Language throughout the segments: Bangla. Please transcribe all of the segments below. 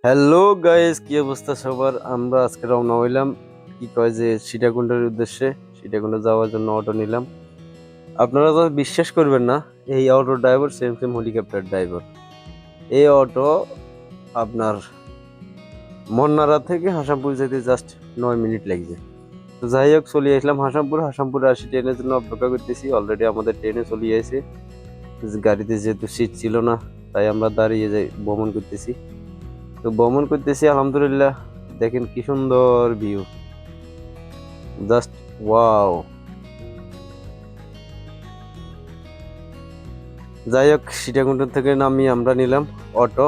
হ্যালো গাইস, কি অবস্থা সবার? আমরা আজকে রওনা হইলাম কি কয় যে সীতাকুণ্ডের উদ্দেশ্যে। সীতাকুণ্ড যাওয়ার জন্য অটো নিলাম। আপনারা তো বিশ্বাস করবেন না, এই auto driver same same helicopter driver. এই অটো আপনার মন্নারা থেকে হাসামপুর যেতে জাস্ট 9 মিনিট লাগছে। তো যাই হোক, চলে আসলাম হাসামপুরে আসি, ট্রেনের জন্য অপেক্ষা করতেছি। অলরেডি আমাদের ট্রেনে চলে আসে। গাড়িতে যেহেতু সিট ছিল না, তাই আমরা দাঁড়িয়ে যাই ভ্রমণ করতেছি। তো ভ্রমণ করতেছি আলহামদুলিল্লাহ। দেখেন কি সুন্দর ভিউ, জাস্ট ওয়াও। যাই হোক, সীতাকুণ্ড থেকে নামিয়ে আমরা নিলাম অটো।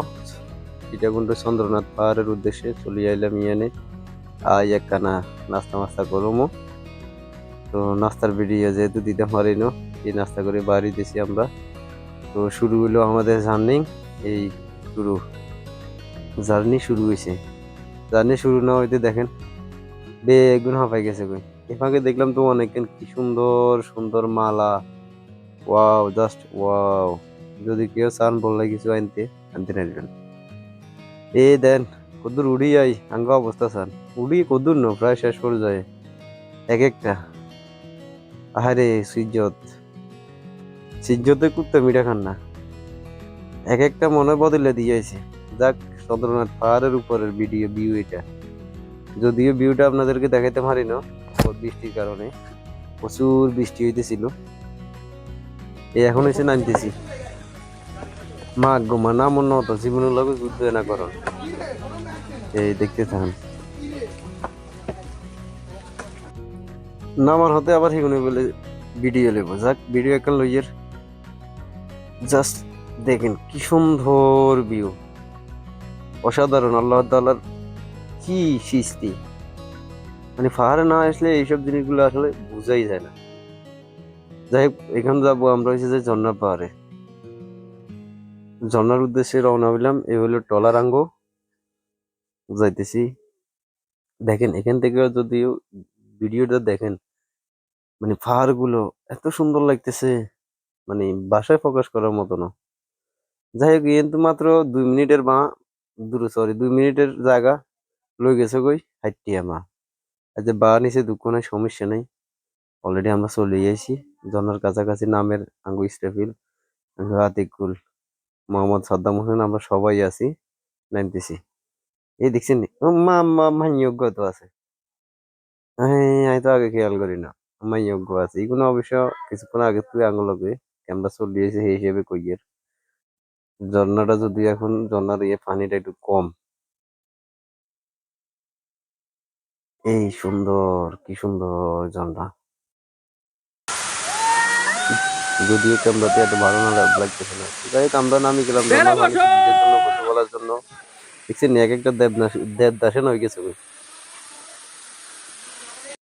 সীতাকুণ্ড চন্দ্রনাথ পাহাড়ের উদ্দেশ্যে চলে আইলাম ইয়ানে। একখানা নাস্তা মাস্তা করবো। তো নাস্তার ভিডিও যেহেতু দিতে পারি না, এই নাস্তা করে বাড়ি দিছি আমরা। তো শুরু হলো আমাদের জার্নি। এই শুরু জার্নি শুরু হয়েছে। জার্নি শুরু না হইতে দেখেন বেগুন হাঁপাই গেছে কই। এখানে দেখলাম তো অনেকক্ষণ কি সুন্দর সুন্দর মালা। Wow, just wow. যদি কেউ চান বললে কিছু আনতে আনতে নারবেন। এই দেন কদ্দুর উড়ি যাই আঙ্গ অবস্থা চান। উড়ি কদ্দুর ন প্রায় শেষ করে যায় এক একটা। আহারে সিজ্জতে কুত্তা মিঠা খান না, এক একটা মনে বদলে দিয়েছে। যাক, চন্দ্রনাথ পাহাড়ের উপরের ভিউ এটা। যদিও ভিউটা আপনাদেরকে দেখাইতে পারি না, বৃষ্টির কারণে প্রচুর বৃষ্টি হইতেছিল। এই এখন এসে নামতেছি। মা গো মা, না মনে হতো জীবনের লগে যুদ্ধ না করো। এই দেখতে থাকেন। নামার হতে আবার সেগুলো বলে ভিডিও লেব। যাক, ভিডিও একটা লইয়ের। জাস্ট দেখেন কি সুন্দর ভিউ, অসাধারণ। আল্লাহ তাআলার কি সৃষ্টি। মানে পাহাড়ে না আসলে এইসব জিনিসগুলো আসলে বোঝাই যায় না। যাই হোক, এখানে যাবো আমরা হচ্ছে যে ঝর্ণা পাহাড়ে। ঝর্ণার উদ্দেশ্যে রওনা হইলাম। এই হলো টলারাঙ্গ যাইতেছি। দেখেন এখান থেকে যদিও ভিডিওটা দেখেন, মানে পাহাড় গুলো এত সুন্দর লাগতেছে, মানে বাসায় প্রকাশ করার মতো না। যাই হোক, কিন্তু মাত্র 2 মিনিটের সরি 2 মিনিটের জায়গা লই গেছে কই হাইটিয়া মা। যে বা নিচে দুঃখ নাই, সমস্যা নেই। অলরেডি আমরা চলে আইছি ঝর্ণার কাছাকাছি। নামের আঙ্গু ইস্টাফিল, আঙ্গু আতিকুল, মোহাম্মদ সাদ্দাম হোসেন, আমরা সবাই আছি, নামতেছি। এই দেখছেন ও মা মা মাইয়োগ্য তো আছে। হ্যাঁ, আমি তো আগে খেয়াল করি না। মাইয়োগ্য আছে এগুলো অবশ্য কিছুক্ষণ আগে তুই আঙুলকে আমরা চলে এসে সেই হিসেবে কইয়ের। ঝর্ণাটা যদি এখন ঝর্ণার পানিটা একটু কম। এই সুন্দর, কি সুন্দর ঝর্ণা। যদিও ক্যামেরাতে এত ভালো না লাগতেছে না। যাই হোক, আমরা নামি গেলাম ঝর্ণা পানি জন্য গোসল করার জন্য। দেখছেন এক একটা দেবদাসে নয় গেছে কই।